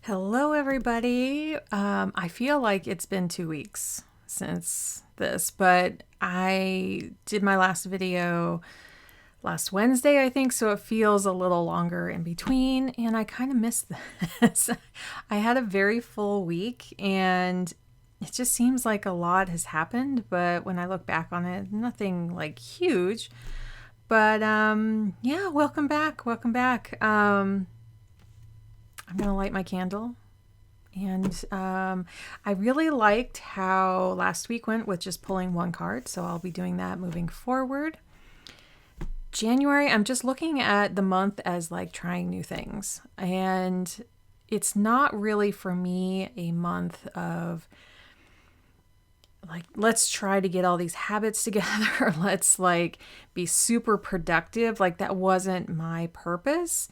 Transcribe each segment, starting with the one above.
Hello, everybody. I feel like it's been 2 weeks since this, but I did my last video last Wednesday, I think, so it feels a little longer in between, and I kind of missed this. I had a very full week, and it just seems like a lot has happened, but when I look back on it, nothing like huge. But yeah, welcome back. Welcome back. I'm going to light my candle. And I really liked how last week went with just pulling one card. So I'll be doing that moving forward. January, I'm just looking at the month as like trying new things. And it's not really for me a month of like, let's try to get all these habits together. Let's like be super productive. Like that wasn't my purpose.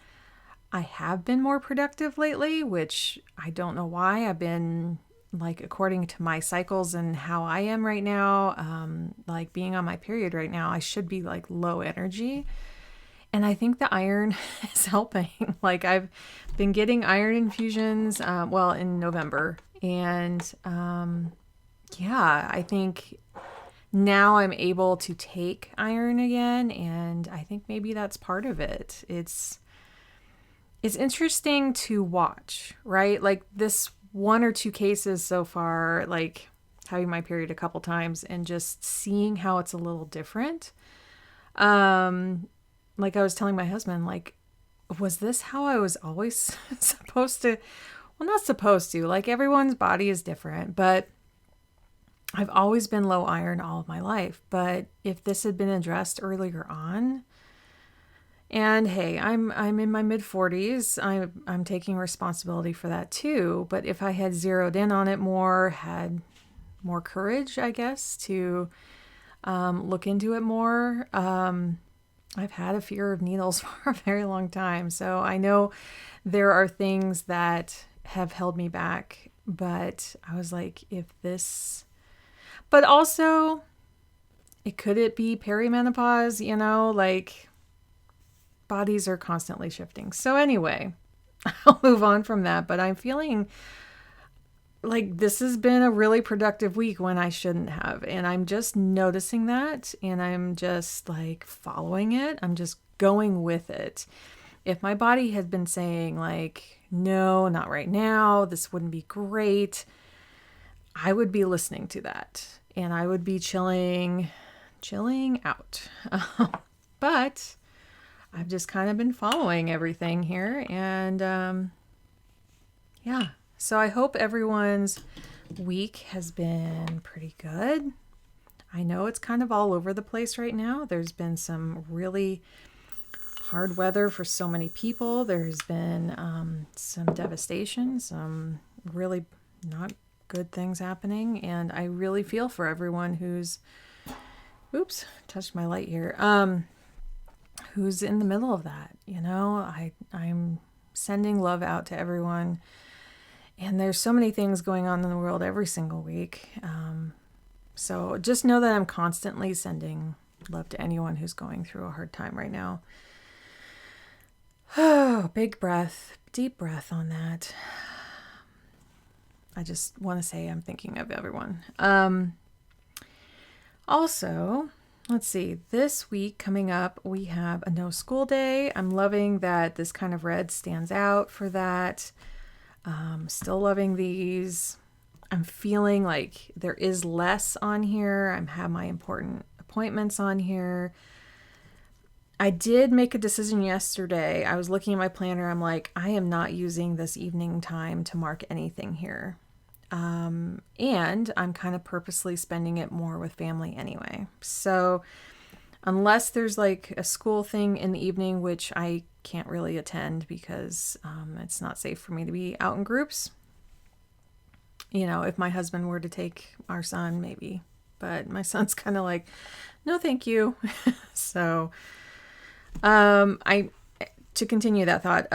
I have been more productive lately, which I don't know why. I've been like, according to my cycles and how I am right now, like being on my period right now, I should be like low energy. And I think the iron is helping. Like I've been getting iron infusions, in November. And yeah, I think now I'm able to take iron again. And I think maybe that's part of it. It's interesting to watch, right? Like this one or two cases so far, like having my period a couple times and just seeing how it's a little different. Like I was telling my husband, like, was this how I was always supposed to? Well, not supposed to. Like everyone's body is different, but I've always been low iron all of my life. But if this had been addressed earlier on, and hey, I'm in my mid-40s. I'm taking responsibility for that too. But if I had zeroed in on it more, had more courage, I guess, to look into it more. I've had a fear of needles for a very long time. So I know there are things that have held me back. But I was like, if this... But also, could it be perimenopause, like... Bodies are constantly shifting. So anyway, I'll move on from that. But I'm feeling like this has been a really productive week when I shouldn't have. And I'm just noticing that. And I'm just like following it. I'm just going with it. If my body had been saying like, no, not right now, this wouldn't be great, I would be listening to that. And I would be chilling out. But... I've just kind of been following everything here. And yeah, so I hope everyone's week has been pretty good. I know it's kind of all over the place right now. There's been some really hard weather for so many people. There's been some devastation, some really not good things happening. And I really feel for everyone who's, oops, touched my light here. Who's in the middle of that, I'm sending love out to everyone. And there's so many things going on in the world every single week. So just know that I'm constantly sending love to anyone who's going through a hard time right now. Oh, big breath, deep breath on that. I just want to say I'm thinking of everyone. Also... Let's see, this week coming up, we have a no school day. I'm loving that this kind of red stands out for that. Still loving these. I'm feeling like there is less on here. I have my important appointments on here. I did make a decision yesterday. I was looking at my planner. I'm like, I am not using this evening time to mark anything here. And I'm kind of purposely spending it more with family anyway. So unless there's like a school thing in the evening, which I can't really attend because it's not safe for me to be out in groups. If my husband were to take our son, maybe. But my son's kind of like, no, thank you. So to continue that thought,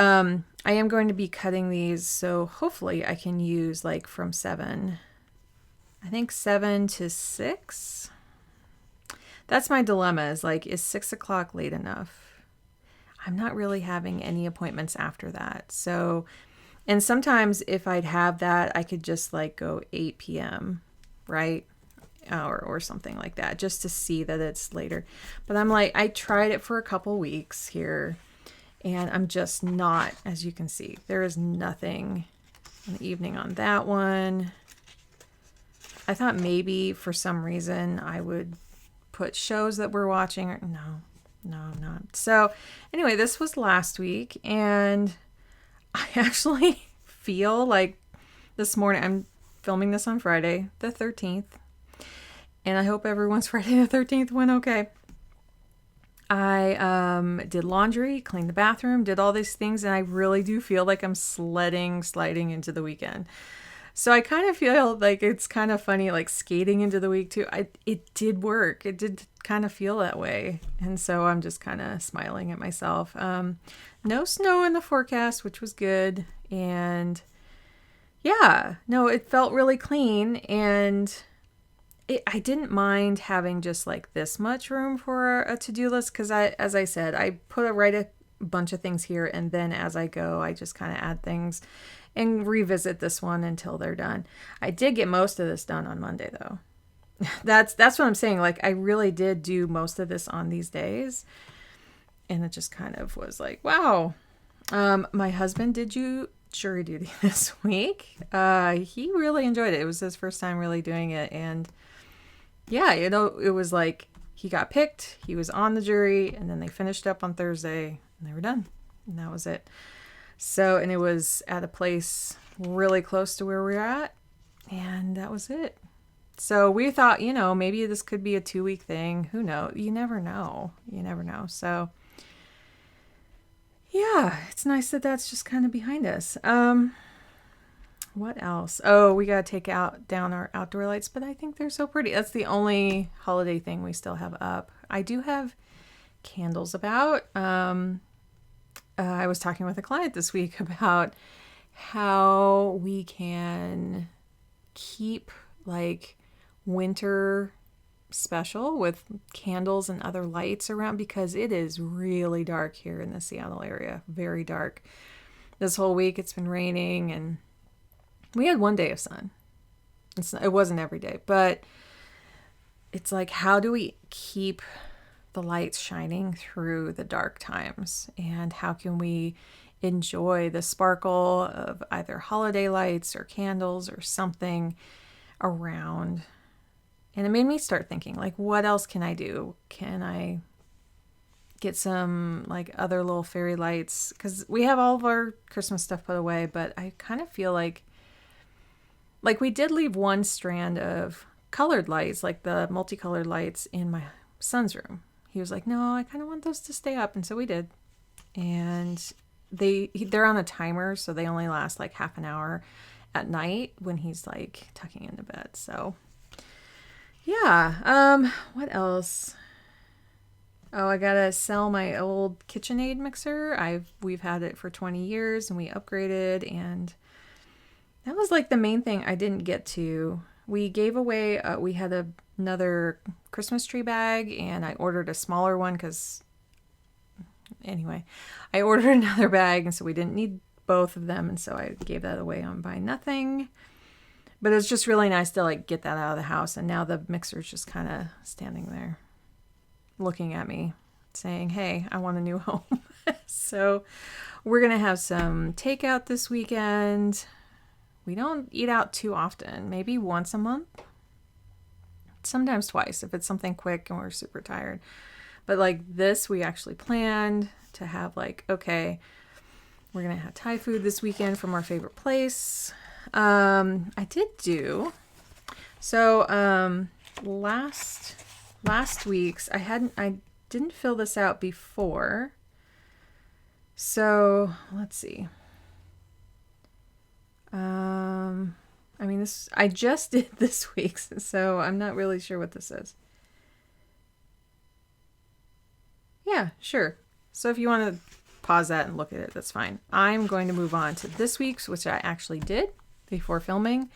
I am going to be cutting these, so hopefully I can use like from 7 to 6. That's my dilemma, is like, is 6 o'clock late enough? I'm not really having any appointments after that. So And sometimes if I'd have that, I could just like go 8 p.m., right? Or something like that, just to see that it's later. But I'm like, I tried it for a couple weeks here, and I'm just not, as you can see, there is nothing in the evening on that one. I thought maybe for some reason I would put shows that we're watching. No, not. So anyway, this was last week, and I actually feel like this morning, I'm filming this on Friday the 13th, and I hope everyone's Friday the 13th went okay. I did laundry, cleaned the bathroom, did all these things, and I really do feel like I'm sliding into the weekend. So I kind of feel like it's kind of funny, like skating into the week too. It did work. It did kind of feel that way. And so I'm just kind of smiling at myself. No snow in the forecast, which was good. And yeah, no, it felt really clean. And I didn't mind having just like this much room for a to-do list. Because as I said, I write a bunch of things here. And then as I go, I just kind of add things and revisit this one until they're done. I did get most of this done on Monday, though. That's what I'm saying. Like, I really did do most of this on these days. And it just kind of was like, wow. My husband did jury duty this week. He really enjoyed it. It was his first time really doing it. And yeah, it was like he got picked. He was on the jury. And then they finished up on Thursday. And they were done. And that was it. So, and it was at a place really close to where we're at, and that was it. So we thought, maybe this could be a 2-week thing. Who knows? You never know. So yeah, it's nice that that's just kind of behind us. What else? Oh, we got to take down our outdoor lights, but I think they're so pretty. That's the only holiday thing we still have up. I do have candles about. I was talking with a client this week about how we can keep like winter special with candles and other lights around, because it is really dark here in the Seattle area. Very dark. This whole week it's been raining, and we had one day of sun. It wasn't every day, but it's like, how do we keep the lights shining through the dark times, and how can we enjoy the sparkle of either holiday lights or candles or something around? And it made me start thinking, like, what else can I do? Can I get some like other little fairy lights? Because we have all of our Christmas stuff put away, but I kind of feel like we did leave one strand of colored lights, like the multicolored lights, in my son's room. He was like, no, I kind of want those to stay up. And so we did. And they're on a timer, so they only last like half an hour at night when he's like tucking into bed. So yeah. What else? Oh, I gotta sell my old KitchenAid mixer. We've had it for 20 years, and we upgraded, and that was like the main thing I didn't get to. We gave away, we had another Christmas tree bag, and I ordered a smaller one because, anyway, I ordered another bag, and so we didn't need both of them, and so I gave that away on Buy Nothing. But it was just really nice to like get that out of the house, and now the mixer's just kind of standing there looking at me saying, hey, I want a new home. So we're going to have some takeout this weekend. We don't eat out too often, maybe once a month, sometimes twice if it's something quick and we're super tired. But like this, we actually planned to have like, okay, we're going to have Thai food this weekend from our favorite place. I did do, so last week's, I didn't fill this out before. So let's see. I just did this week's, so I'm not really sure what this is. Yeah, sure. So if you want to pause that and look at it, that's fine. I'm going to move on to this week's, which I actually did before filming.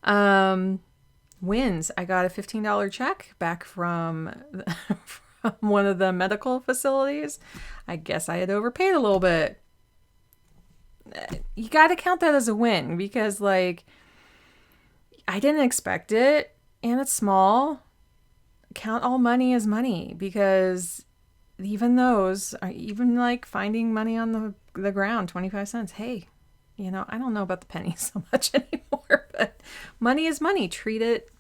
Wins. I got a $15 check back from one of the medical facilities. I guess I had overpaid a little bit. you got to count that as a win because, like, I didn't expect it and it's small. Count all money as money because even those, are even like finding money on the ground, 25 cents. Hey, I don't know about the pennies so much anymore, but money is money. Treat it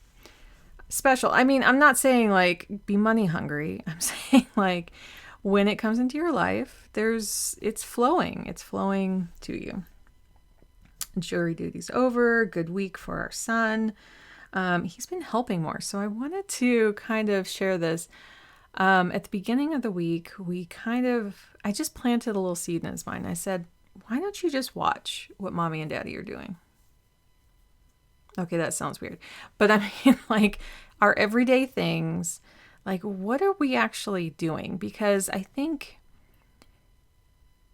special. I mean, I'm not saying like be money hungry. I'm saying like when it comes into your life, it's flowing. It's flowing to you. Jury duty's over. Good week for our son. He's been helping more. So I wanted to kind of share this. At the beginning of the week, I just planted a little seed in his mind. I said, why don't you just watch what mommy and daddy are doing? Okay, that sounds weird. But I mean, like our everyday things, like what are we actually doing? Because I think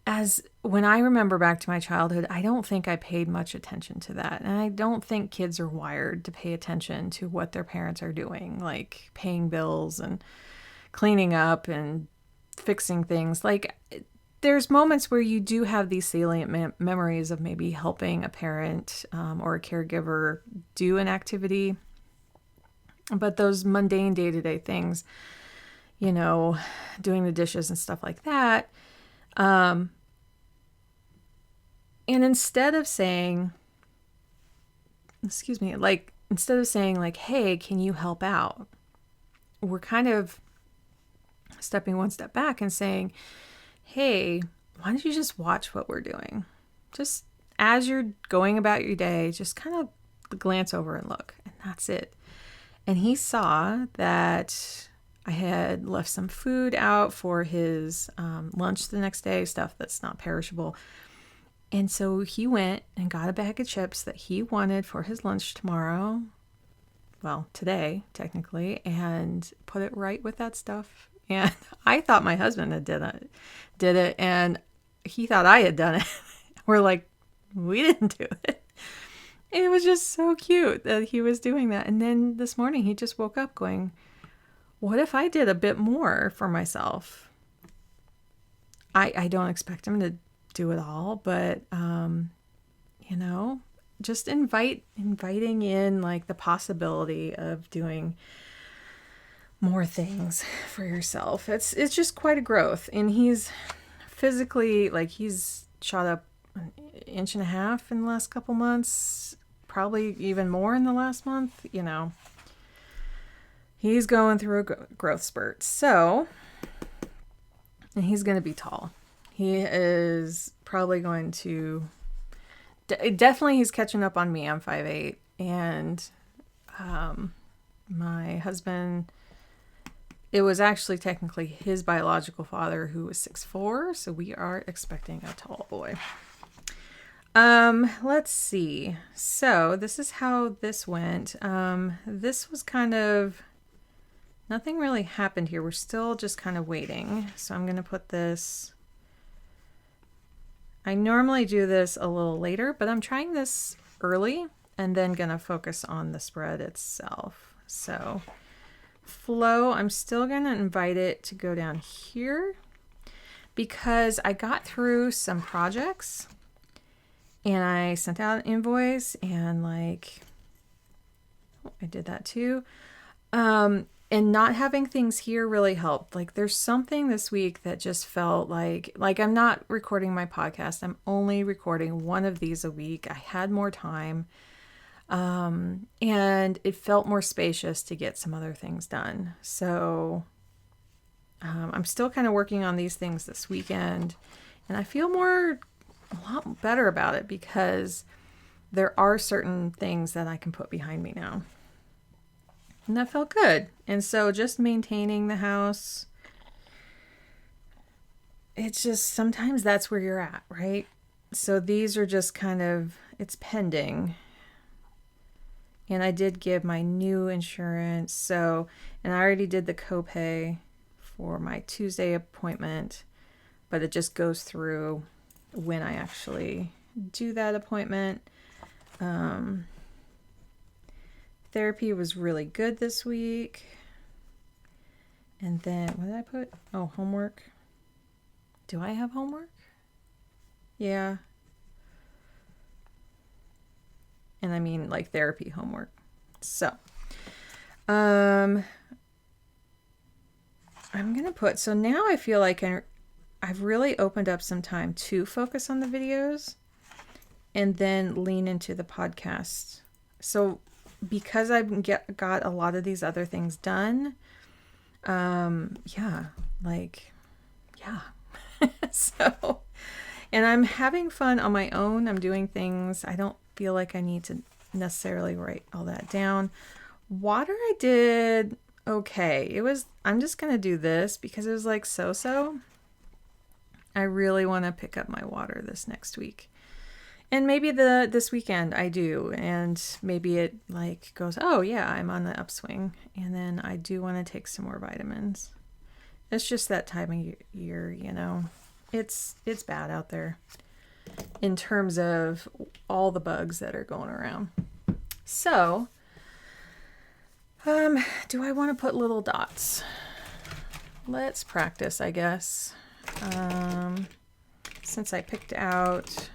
as when I remember back to my childhood, I don't think I paid much attention to that. And I don't think kids are wired to pay attention to what their parents are doing, like paying bills and cleaning up and fixing things. Like there's moments where you do have these salient memories of maybe helping a parent or a caregiver do an activity. But those mundane day-to-day things, doing the dishes and stuff like that, and instead of saying, like, hey, can you help out? We're kind of stepping one step back and saying, hey, why don't you just watch what we're doing? Just as you're going about your day, just kind of glance over and look, and that's it. And he saw that I had left some food out for his lunch the next day, stuff that's not perishable. And so he went and got a bag of chips that he wanted for his lunch tomorrow. Well, today, technically, and put it right with that stuff. And I thought my husband had did it, and he thought I had done it. We're like, we didn't do it. It was just so cute that he was doing that. And then this morning he just woke up going, what if I did a bit more for myself? I don't expect him to do it all, but just inviting in like the possibility of doing more things for yourself. It's just quite a growth. And he's physically, like, he's shot up 1.5 inches in the last couple months, probably even more in the last month. He's going through a growth spurt. So, and he's going to be tall. He is probably going to, definitely he's catching up on me. I'm 5'8", and my husband, it was actually technically his biological father who was 6'4", so we are expecting a tall boy. Let's see. So this is how this went. This was kind of, nothing really happened here. We're still just kind of waiting. So I'm going to put this, I normally do this a little later, but I'm trying this early and then going to focus on the spread itself. So flow, I'm still going to invite it to go down here because I got through some projects and I sent out an invoice and I did that too. And not having things here really helped. Like there's something this week that just felt like I'm not recording my podcast. I'm only recording one of these a week. I had more time. And it felt more spacious to get some other things done. So I'm still kind of working on these things this weekend, and I feel a lot better about it because there are certain things that I can put behind me now. And that felt good. And so just maintaining the house, it's just sometimes that's where you're at, right? So these are just kind of, it's pending. And I did give my new insurance. And I already did the copay for my Tuesday appointment, but it just goes through when I actually do that appointment. Therapy was really good this week. And then, what did I put? Oh, homework. Do I have homework? Yeah. And I mean like therapy homework. So, I'm going to put, so now I feel like I've really opened up some time to focus on the videos and then lean into the podcast. So because I've got a lot of these other things done, yeah. So, and I'm having fun on my own. I'm doing things. I don't feel like I need to necessarily write all that down. Water I did okay. I'm just going to do this because it was like so. I really want to pick up my water this next week. And maybe this weekend I do. And maybe it like goes, oh yeah, I'm on the upswing. And then I do want to take some more vitamins. It's just that time of year, you know. It's bad out there in terms of all the bugs that are going around. So, do I want to put little dots? Let's practice, I guess. Since I picked out,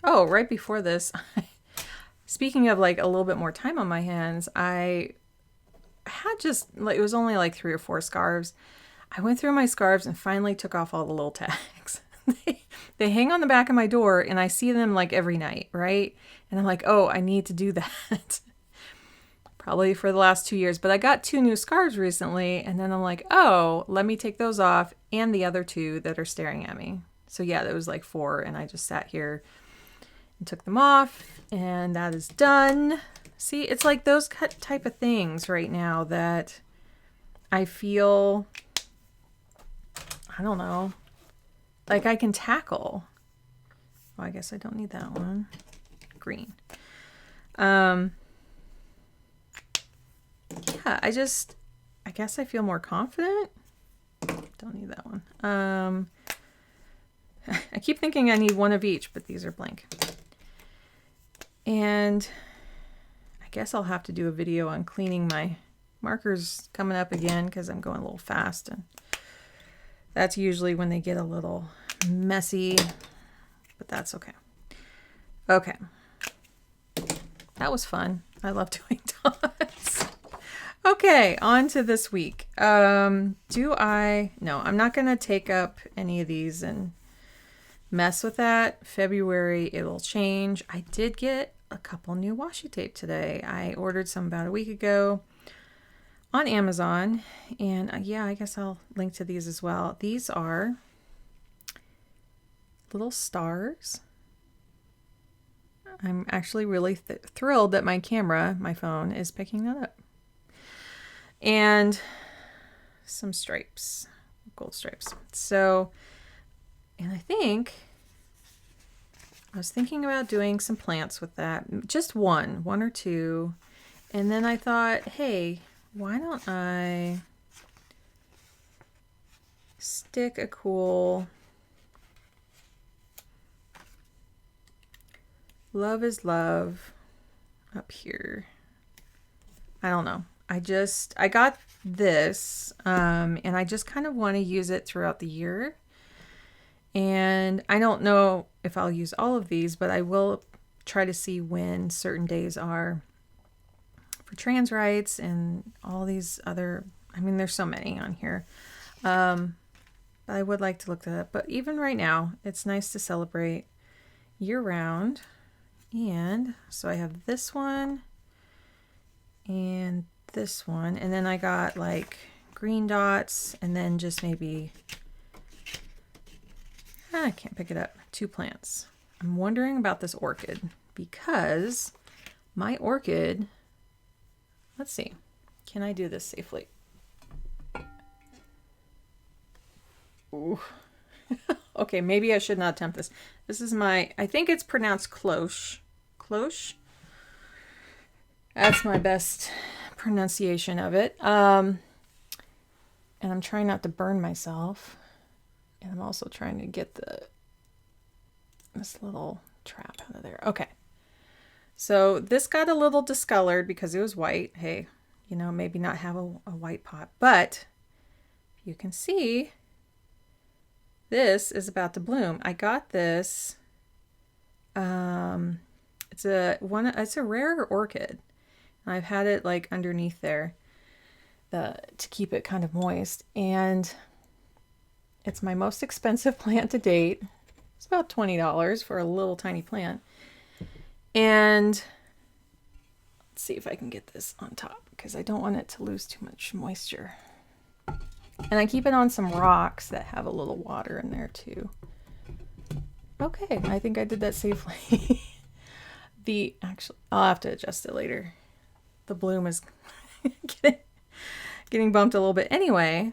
oh, right before this, speaking of like a little bit more time on my hands, I had just, like, it was only like 3 or 4 scarves. I went through my scarves and finally took off all the little tags. They hang on the back of my door and I see them like every night, right? And I'm like, oh, I need to do that. Probably for the last 2 years. But I got 2 new scarves recently and then I'm like, oh, let me take those off and the other 2 that are staring at me. So yeah, there was like 4 and I just sat here and took them off and that is done. See, it's like those type of things right now that I feel, I don't know, like I can tackle. Oh, I guess I don't need that one. Green. Yeah, I guess I feel more confident. Don't need that one. I keep thinking I need one of each, but these are blank. And I guess I'll have to do a video on cleaning my markers coming up again because I'm going a little fast. And that's usually when they get a little messy, but that's okay. Okay. That was fun. I love doing dots. Okay, on to this week. No, I'm not going to take up any of these and mess with that. February, it'll change. I did get a couple new washi tape today. I ordered some about a week ago on Amazon. And yeah, I guess I'll link to these as well. These are little stars. I'm actually really thrilled that my phone is picking that up. And some stripes, gold stripes. So, and I was thinking about doing some plants with that. Just one or two. And then I thought, hey, why don't I stick a cool Love is Love up here. I don't know. I got this, and I just kind of want to use it throughout the year. And I don't know if I'll use all of these, but I will try to see when certain days are for trans rights and all these other, I mean, there's so many on here. But I would like to look that up. But even right now, it's nice to celebrate year round. And so I have this one and this one, and then I got like green dots, and then just maybe, I can't pick it up, 2 plants. I'm wondering about this orchid because my orchid, let's see, can I do this safely? Ooh. Okay, maybe I should not attempt this. This is I think it's pronounced cloche. Cloche? That's my best pronunciation of it. And I'm trying not to burn myself. And I'm also trying to get this little trap out of there. Okay. So this got a little discolored because it was white. Hey, maybe not have a white pot. But you can see this is about to bloom. I got this. It's a rare orchid. I've had it like underneath there to keep it kind of moist, and it's my most expensive plant to date. It's about $20 for a little tiny plant. And let's see if I can get this on top because I don't want it to lose too much moisture. And I keep it on some rocks that have a little water in there too. Okay, I think I did that safely. I'll have to adjust it later. The bloom is getting bumped a little bit. Anyway,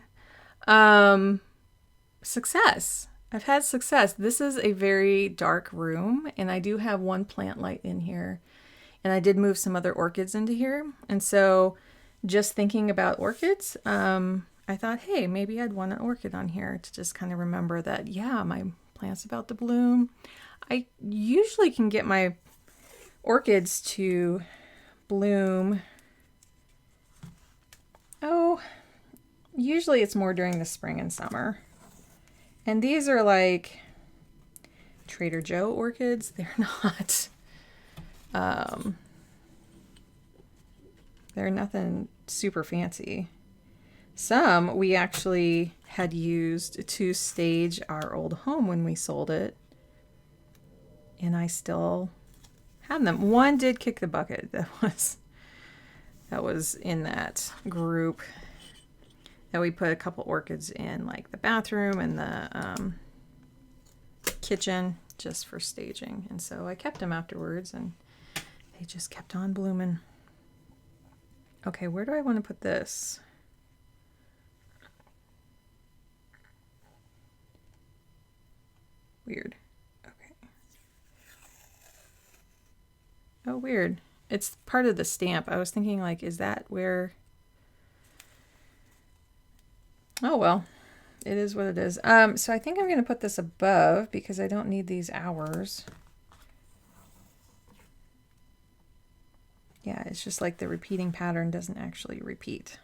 success. I've had success. This is a very dark room, and I do have one plant light in here. And I did move some other orchids into here. And so just thinking about orchids, I thought, hey, maybe I'd want an orchid on here to just kind of remember that, yeah, my plant's about to bloom. I usually can get my orchids to bloom. Oh, usually it's more during the spring and summer. And these are like Trader Joe orchids. They're not, they're nothing super fancy. Some we actually had used to stage our old home when we sold it. And I still have them. One did kick the bucket. That was in that group that we put a couple orchids in, like the bathroom and the kitchen, just for staging. And so I kept them afterwards, and they just kept on blooming. Okay, where do I want to put this? Weird. Okay. Oh, weird. It's part of the stamp. I was thinking, like, is that where... Oh, well, it is what it is. So I think I'm going to put this above because I don't need these hours. Yeah, it's just like the repeating pattern doesn't actually repeat.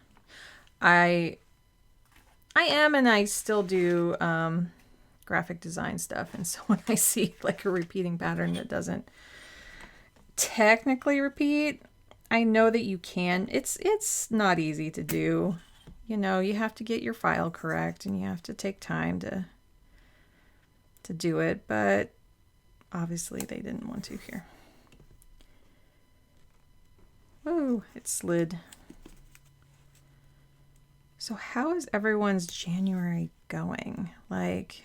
I am, and I still do graphic design stuff. And so when I see like a repeating pattern that doesn't technically repeat, I know that you can. It's not easy to do. You know, you have to get your file correct and you have to take time to do it, but obviously they didn't want to here. Oh, it slid. So how is everyone's January going? Like,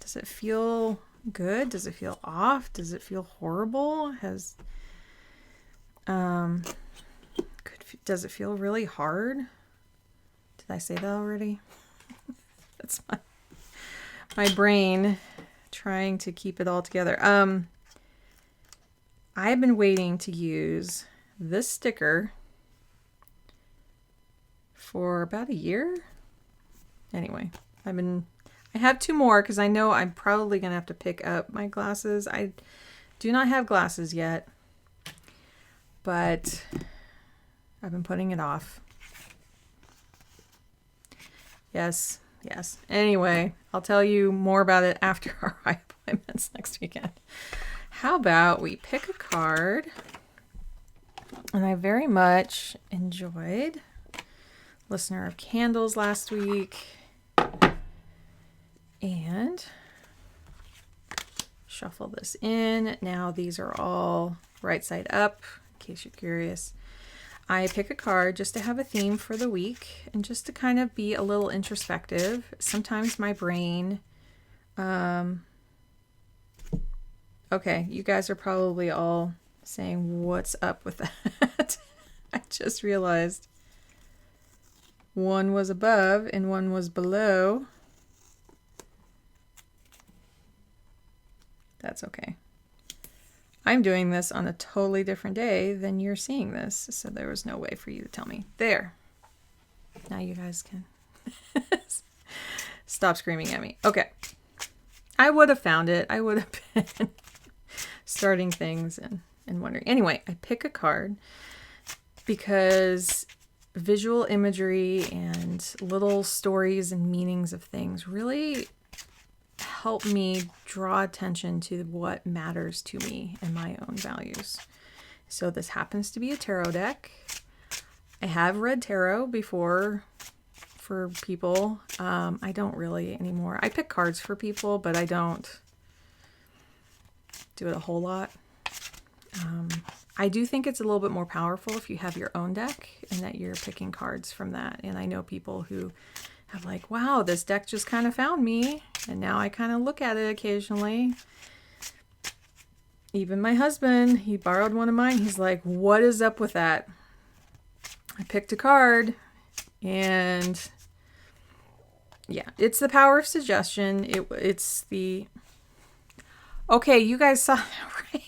does it feel good? Does it feel off? Does it feel horrible? Does it feel really hard? Did I say that already? That's my brain trying to keep it all together. I've been waiting to use this sticker for about a year. Anyway, I have two more because I know I'm probably going to have to pick up my glasses. I do not have glasses yet, but I've been putting it off. Yes. Anyway, I'll tell you more about it after our eye appointments next weekend. How about we pick a card? And I very much enjoyed Listener of Candles last week. And shuffle this in. Now these are all right side up, in case you're curious. I pick a card just to have a theme for the week and just to kind of be a little introspective. Sometimes my brain, okay, you guys are probably all saying, what's up with that? I just realized one was above and one was below. That's okay. I'm doing this on a totally different day than you're seeing this, so there was no way for you to tell me. There. Now you guys can stop screaming at me. Okay. I would have found it. I would have been starting things and wondering. Anyway, I pick a card because visual imagery and little stories and meanings of things really help me draw attention to what matters to me and my own values. So this happens to be a tarot deck. I have read tarot before for people. I don't really anymore. I pick cards for people, but I don't do it a whole lot. I do think it's a little bit more powerful if you have your own deck and that you're picking cards from that. And I know people who have like, wow, this deck just kind of found me. And now I kind of look at it occasionally. Even my husband, he borrowed one of mine. He's like, what is up with that? I picked a card and yeah, it's the power of suggestion. It's the, okay, you guys saw that, right?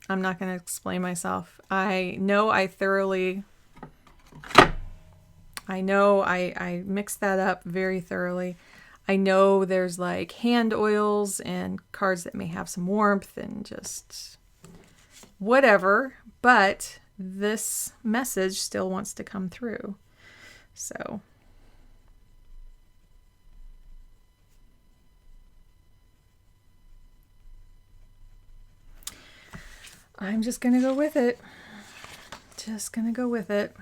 I'm not going to explain myself. I know I mixed that up very thoroughly. I know there's like hand oils and cards that may have some warmth and just whatever, but this message still wants to come through. So I'm just going to go with it. Just going to go with it.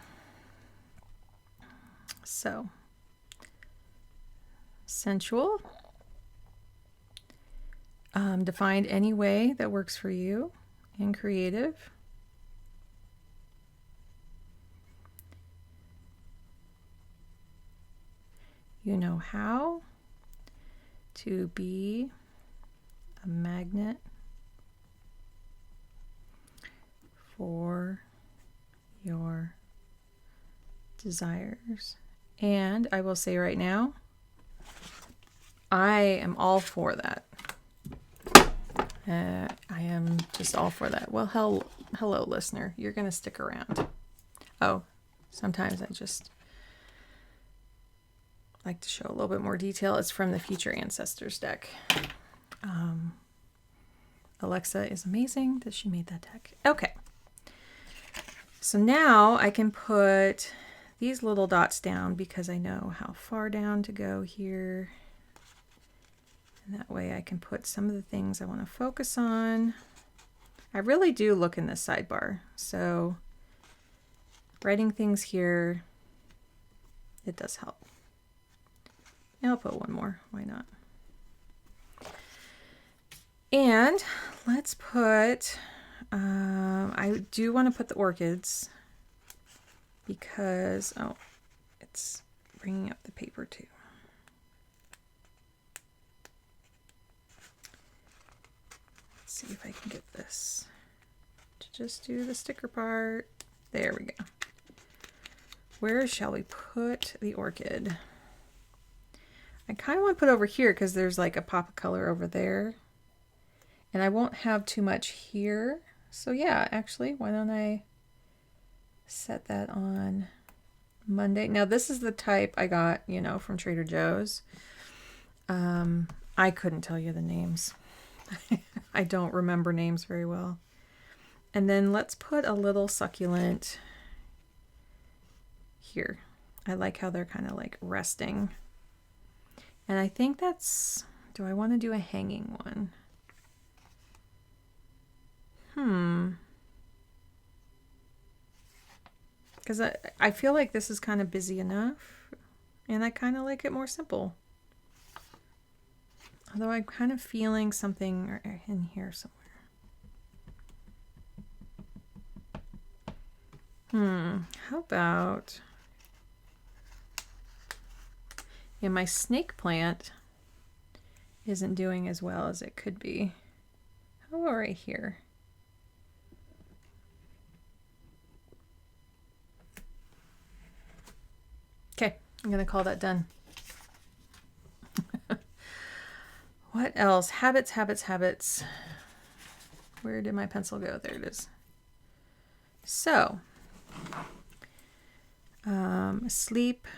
So, sensual. Defined any way that works for you. And creative. You know how to be a magnet for your desires. And I will say right now, I am all for that. I am just all for that. Well, hello, listener. You're going to stick around. Oh, sometimes I just like to show a little bit more detail. It's from the Future Ancestors deck. Alexa is amazing that she made that deck. Okay. So now I can put these little dots down because I know how far down to go here. And that way I can put some of the things I want to focus on. I really do look in this sidebar. So writing things here, it does help. And I'll put one more. Why not? And let's put, I do want to put the orchids because, oh, it's bringing up the paper too. Let's see if I can get this to just do the sticker part. There we go. Where shall we put the orchid? I kind of want to put over here because there's like a pop of color over there. And I won't have too much here. So yeah, actually, why don't I set that on Monday? Now this is the type I got, you know, from Trader Joe's. I couldn't tell you the names. I don't remember names very well. And then let's put a little succulent here. I like how they're kind of like resting. And I think that's, do I want to do a hanging one? Because I feel like this is kind of busy enough. And I kind of like it more simple. Although I'm kind of feeling something in here somewhere. How about... Yeah, my snake plant isn't doing as well as it could be. How about right here? Okay, I'm going to call that done. What else? Habits, habits, habits. Where did my pencil go? There it is. So, sleep,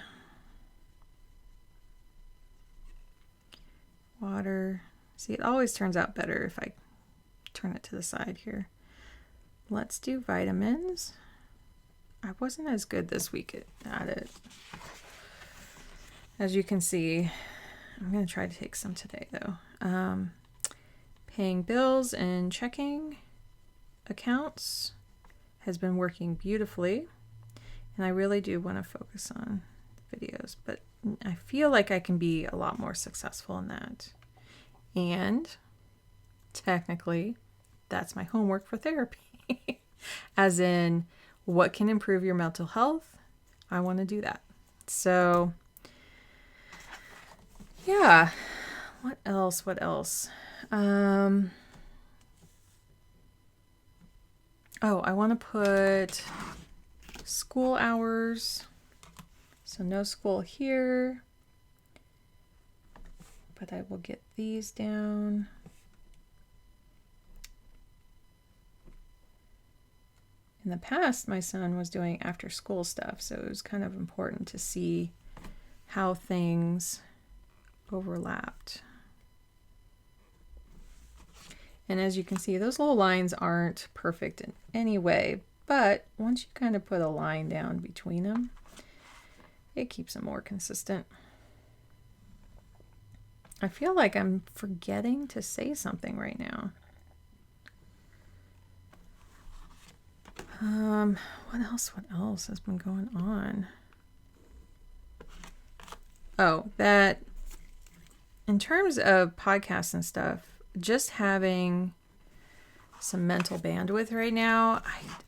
water. See, it always turns out better if I turn it to the side here. Let's do vitamins. I wasn't as good this week at it. As you can see, I'm going to try to take some today though. Paying bills and checking accounts has been working beautifully. And I really do want to focus on videos, but I feel like I can be a lot more successful in that. And technically, that's my homework for therapy. As in, what can improve your mental health? I want to do that. So, yeah. What else? I want to put school hours. So no school here. But I will get these down. In the past, my son was doing after school stuff, so it was kind of important to see how things overlapped. And as you can see, those little lines aren't perfect in any way, but once you kind of put a line down between them, it keeps them more consistent. I feel like I'm forgetting to say something right now. What else has been going on? Oh, that in terms of podcasts and stuff, just having some mental bandwidth right now,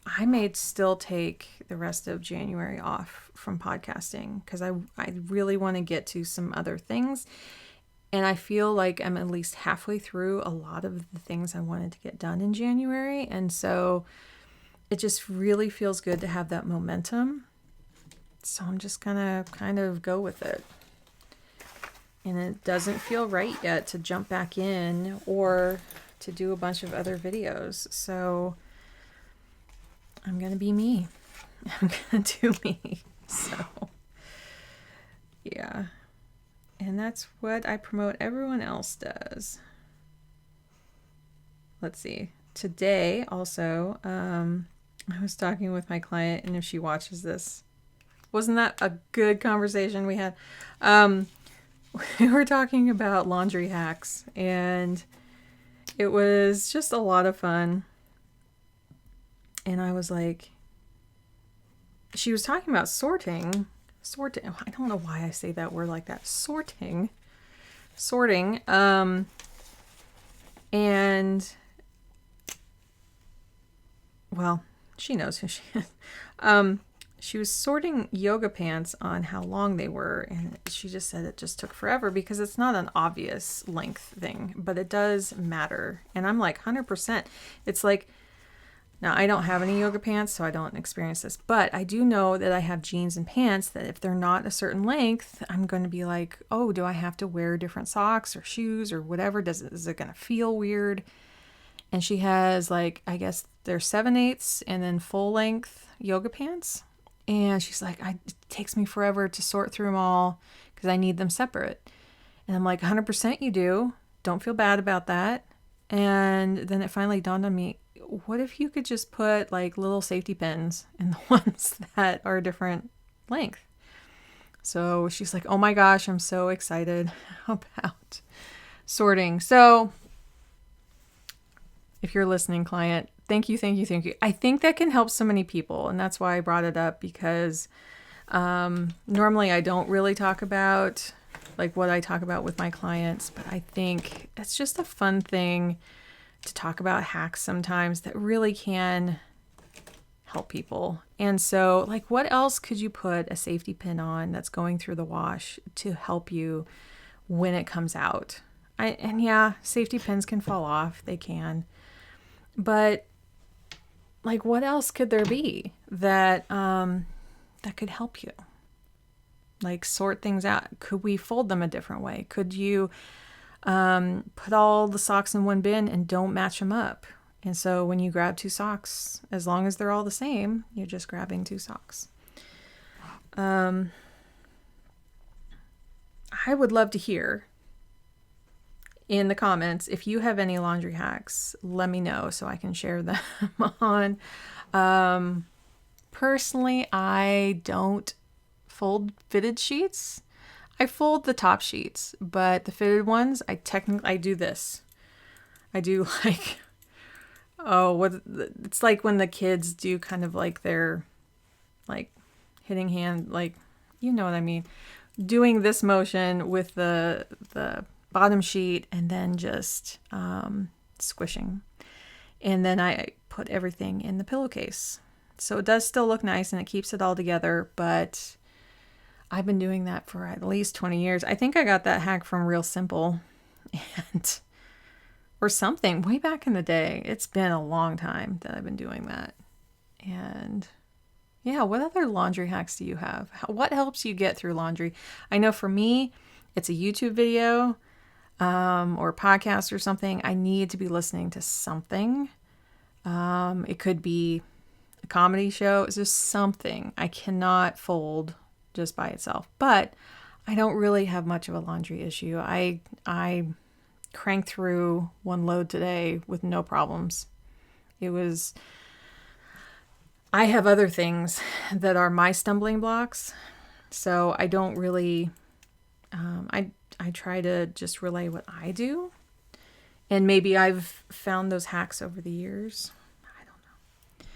I may still take the rest of January off from podcasting because I really want to get to some other things. And I feel like I'm at least halfway through a lot of the things I wanted to get done in January. And so it just really feels good to have that momentum. So I'm just gonna kind of go with it. And it doesn't feel right yet to jump back in or to do a bunch of other videos. So I'm gonna be me. I'm gonna do me. So yeah. And that's what I promote everyone else does. Let's see. Today also, I was talking with my client, and if she watches this, wasn't that a good conversation we had? We were talking about laundry hacks, and it was just a lot of fun. And I was like, she was talking about sorting. I don't know why I say that word like that. Sorting. And well, she knows who she is. She was sorting yoga pants on how long they were, and she just said it just took forever because it's not an obvious length thing, but it does matter. And I'm like 100%. It's like, now I don't have any yoga pants, so I don't experience this, but I do know that I have jeans and pants that if they're not a certain length, I'm going to be like, oh, do I have to wear different socks or shoes or whatever? Is it going to feel weird? And she has like, I guess they're 7/8 and then full length yoga pants. And she's like, it takes me forever to sort through them all because I need them separate. And I'm like, 100% you do. Don't feel bad about that. And then it finally dawned on me, what if you could just put like little safety pins in the ones that are different length? So she's like, oh my gosh, I'm so excited about sorting. So if you're listening, client, thank you. I think that can help so many people. And that's why I brought it up because normally I don't really talk about like what I talk about with my clients, but I think it's just a fun thing to talk about hacks sometimes that really can help people. And so like what else could you put a safety pin on that's going through the wash to help you when it comes out? And yeah, safety pins can fall off. They can. But like what else could there be that that could help you? Like sort things out. Could we fold them a different way? Could you put all the socks in one bin and don't match them up? And so when you grab 2 socks, as long as they're all the same, you're just grabbing 2 socks. I would love to hear in the comments if you have any laundry hacks. Let me know so I can share them on Personally, I don't fold fitted sheets. I fold the top sheets, but the fitted ones, I do this. I do like, it's like when the kids do kind of like their, like, hitting hand, like, you know what I mean, doing this motion with the bottom sheet and then just squishing. And then I put everything in the pillowcase. So it does still look nice and it keeps it all together, but I've been doing that for at least 20 years. I think I got that hack from Real Simple and or something way back in the day. It's been a long time that I've been doing that. And yeah, what other laundry hacks do you have? What helps you get through laundry? I know for me, it's a YouTube video or a podcast or something. I need to be listening to something. It could be a comedy show. It's just something. I cannot fold just by itself. But I don't really have much of a laundry issue. I cranked through one load today with no problems. I have other things that are my stumbling blocks. So I don't really, I try to just relay what I do. And maybe I've found those hacks over the years. I don't know.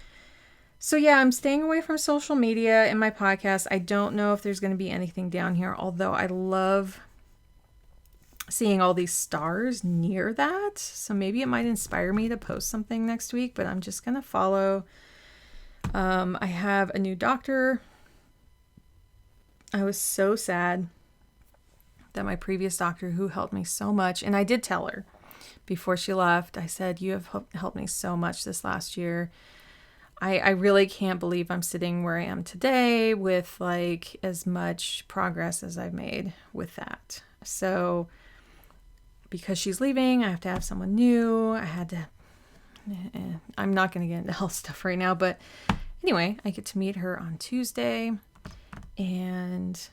So yeah, I'm staying away from social media in my podcast. I don't know if there's going to be anything down here, although I love seeing all these stars near that. So maybe it might inspire me to post something next week, but I'm just going to follow. I have a new doctor. I was so sad that my previous doctor, who helped me so much, and I did tell her before she left, I said, you have helped me so much this last year. I really can't believe I'm sitting where I am today with like as much progress as I've made with that. So because she's leaving, I have to have someone new. I'm not going to get into health stuff right now, but anyway, I get to meet her on Tuesday, and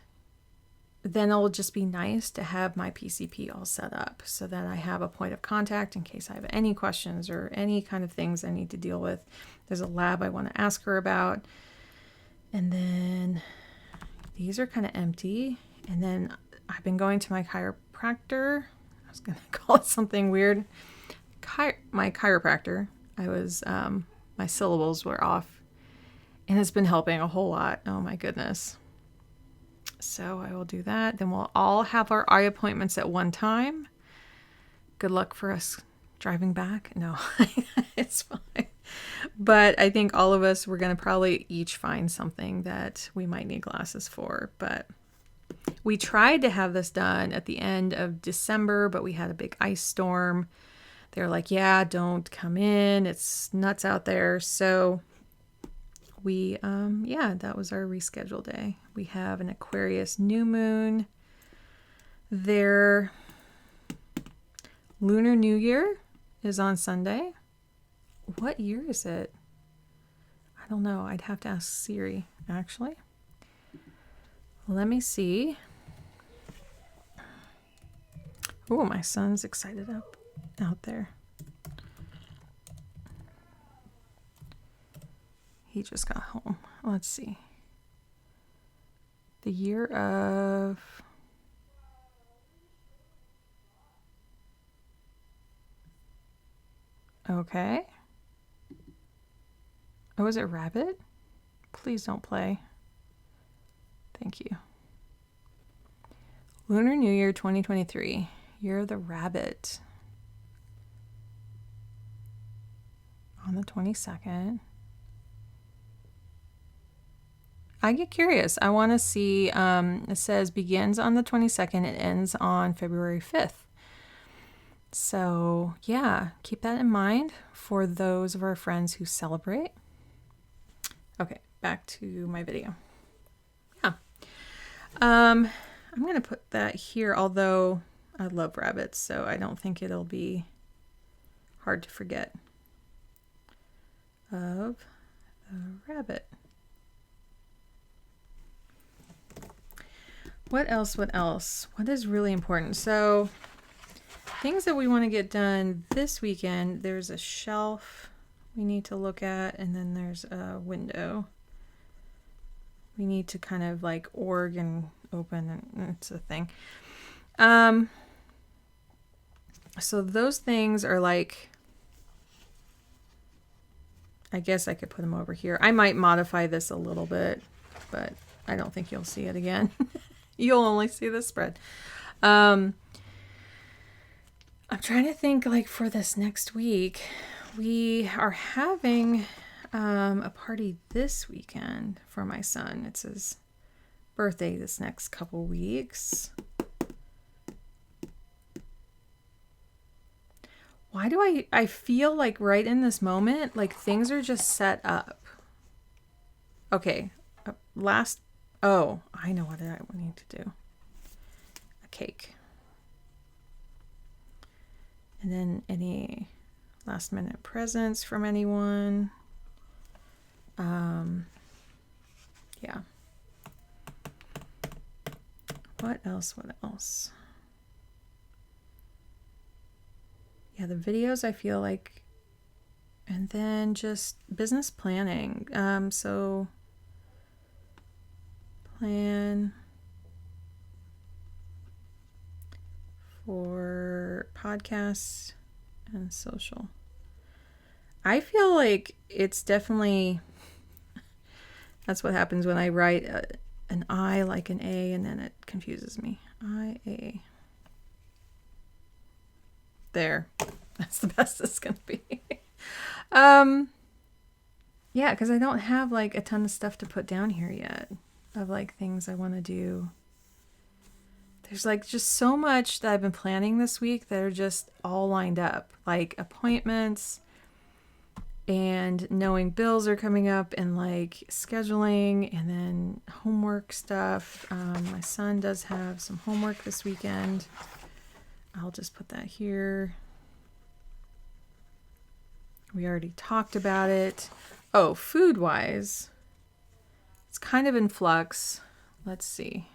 then it'll just be nice to have my PCP all set up so that I have a point of contact in case I have any questions or any kind of things I need to deal with. There's a lab I want to ask her about. And then these are kind of empty. And then I've been going to my chiropractor. I was going to call it something weird. My chiropractor. My syllables were off. And it's been helping a whole lot. Oh my goodness. So I will do that. Then we'll all have our eye appointments at one time. Good luck for us driving back. No, it's fine. But I think all of us, we're going to probably each find something that we might need glasses for. But we tried to have this done at the end of December, but we had a big ice storm. They're like, yeah, don't come in. It's nuts out there. So that was our reschedule day. We have an Aquarius new moon. Their Lunar New Year is on Sunday. What year is it? I don't know. I'd have to ask Siri, actually. Let me see. Oh, my son's excited out there. He just got home. Let's see. The year of... Okay. Oh, is it rabbit? Please don't play. Thank you. Lunar New Year 2023. Year of the rabbit. On the 22nd. I get curious. I want to see, it says begins on the 22nd and ends on February 5th. So yeah, keep that in mind for those of our friends who celebrate. Okay, back to my video. Yeah. I'm going to put that here, although I love rabbits, so I don't think it'll be hard to forget. Of the rabbit. What else? What is really important? So things that we want to get done this weekend, there's a shelf we need to look at, and then there's a window We need to kind of like org and open, and it's a thing. So those things are like, I guess I could put them over here. I might modify this a little bit, but I don't think you'll see it again. You'll only see the spread. I'm trying to think, like, for this next week, we are having a party this weekend for my son. It's his birthday this next couple weeks. Why do I feel like right in this moment, like things are just set up. Okay, oh, I know what I need to do. A cake. And then any last minute presents from anyone. Yeah. What else? Yeah, the videos I feel like, and then just business planning. So plan for podcasts and social. I feel like it's definitely, that's what happens when I write an I like an A, and then it confuses me. I-A. There. That's the best it's going to be. Yeah, because I don't have like a ton of stuff to put down here yet of like things I want to do. There's like just so much that I've been planning this week that are just all lined up, like appointments and knowing bills are coming up and like scheduling, and then homework stuff. My son does have some homework this weekend. I'll just put that here. We already talked about it. Oh, food-wise, it's kind of in flux. Let's see.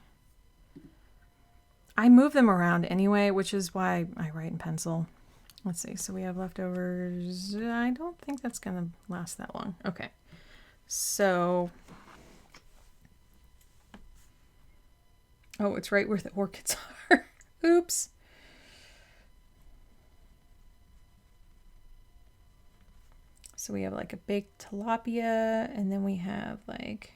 I move them around anyway, which is why I write in pencil. Let's see. So we have leftovers. I don't think that's going to last that long. Okay. So, oh, it's right where the orchids are. Oops. So we have like a baked tilapia, and then we have like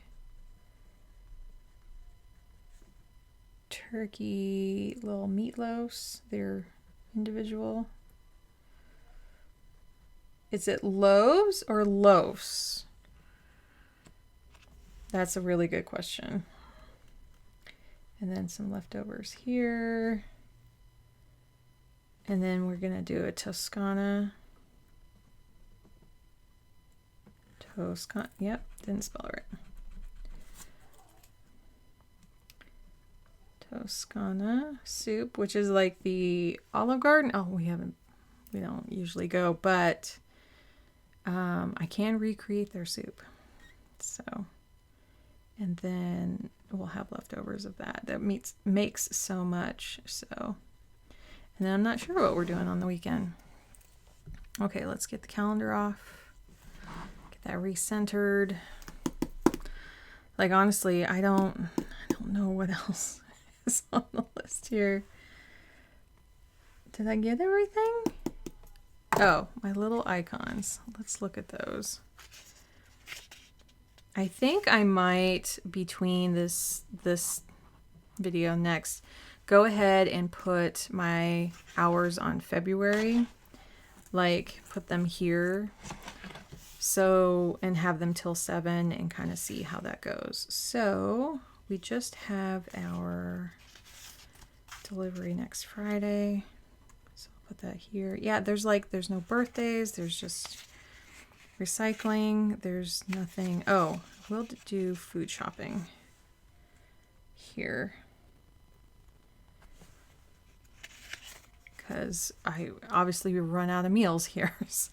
turkey little meatloaves. They're individual. Is it loaves or loaves? That's a really good question. And then some leftovers here. And then we're going to do a Toscana. Yep, didn't spell it right. Toscana soup, which is like the Olive Garden. Oh, we don't usually go, but I can recreate their soup. So, and then we'll have leftovers of that. That makes so much. So, and then I'm not sure what we're doing on the weekend. Okay, let's get the calendar off. Get that recentered. Like honestly, I don't know what else is on the list here. Did I get everything? Oh, my little icons. Let's look at those. I think I might, between this video next, go ahead and put my hours on February. Like, put them here. So, and have them till 7 and kind of see how that goes. So, we just have our delivery next Friday. So I'll put that here. Yeah, there's no birthdays. There's just recycling. There's nothing. Oh, we'll do food shopping here. Because I obviously run out of meals here. So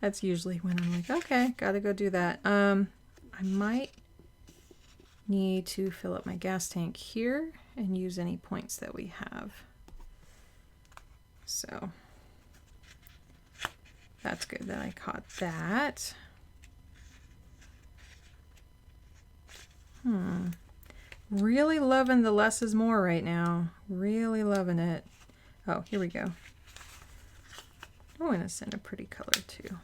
that's usually when I'm like, okay, gotta go do that. I might need to fill up my gas tank here and use any points that we have. So that's good that I caught that. Really loving the less is more right now. Really loving it. Oh, here we go. I'm going to send a pretty color too.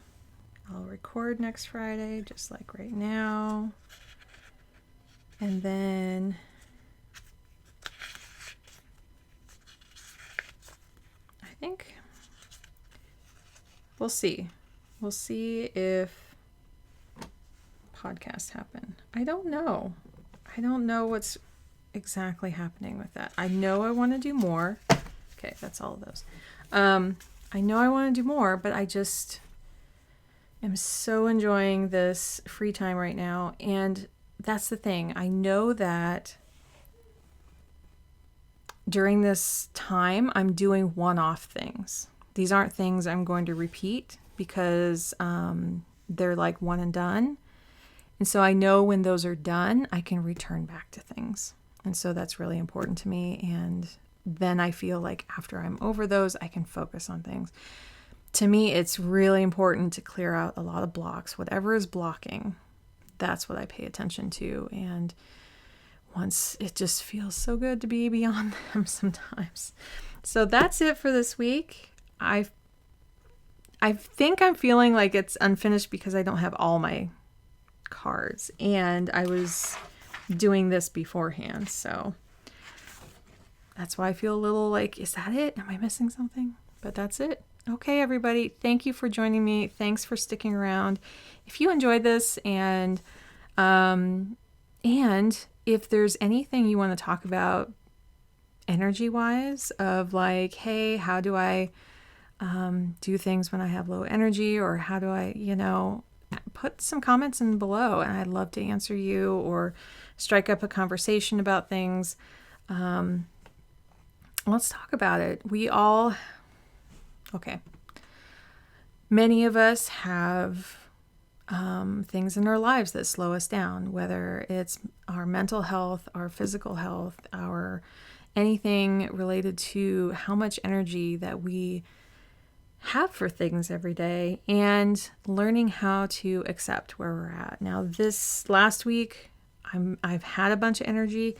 I'll record next Friday, just like right now. And then I think we'll see. We'll see if podcasts happen. I don't know. I don't know what's exactly happening with that. I know I want to do more. Okay, that's all of those. I know I want to do more, but I just am so enjoying this free time right now. And that's the thing. I know that during this time, I'm doing one-off things. These aren't things I'm going to repeat because they're like one and done. And so I know when those are done, I can return back to things. And so that's really important to me. And then I feel like after I'm over those, I can focus on things. To me, it's really important to clear out a lot of blocks. Whatever is blocking, that's what I pay attention to. And once it just feels so good to be beyond them sometimes. So that's it for this week. I think I'm feeling like it's unfinished because I don't have all my cards, and I was doing this beforehand, so that's why I feel a little like, is that it? Am I missing something? But that's it. Okay, everybody, thank you for joining me. Thanks for sticking around. If you enjoyed this, and if there's anything you want to talk about energy wise, of like, hey, how do I do things when I have low energy, or how do I, put some comments in below, and I'd love to answer you or strike up a conversation about things. Let's talk about it. Many of us have things in our lives that slow us down, whether it's our mental health, our physical health, our anything related to how much energy that we have for things every day, and learning how to accept where we're at. Now, this last week, I've had a bunch of energy.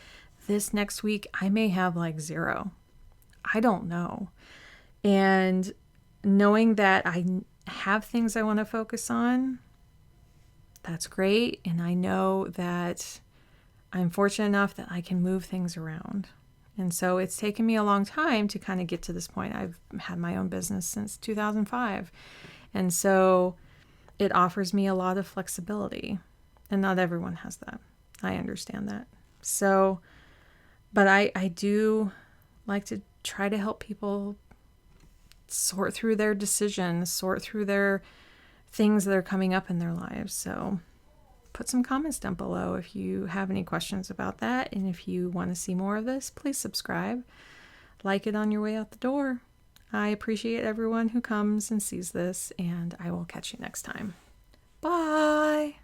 This next week, I may have like 0. I don't know. And knowing that I have things I want to focus on, that's great. And I know that I'm fortunate enough that I can move things around. And so it's taken me a long time to kind of get to this point. I've had my own business since 2005. And so it offers me a lot of flexibility. And not everyone has that. I understand that. So, but I do like to try to help people sort through their decisions, sort through their things that are coming up in their lives. So put some comments down below if you have any questions about that. And if you want to see more of this, please subscribe. Like it on your way out the door. I appreciate everyone who comes and sees this, and I will catch you next time. Bye!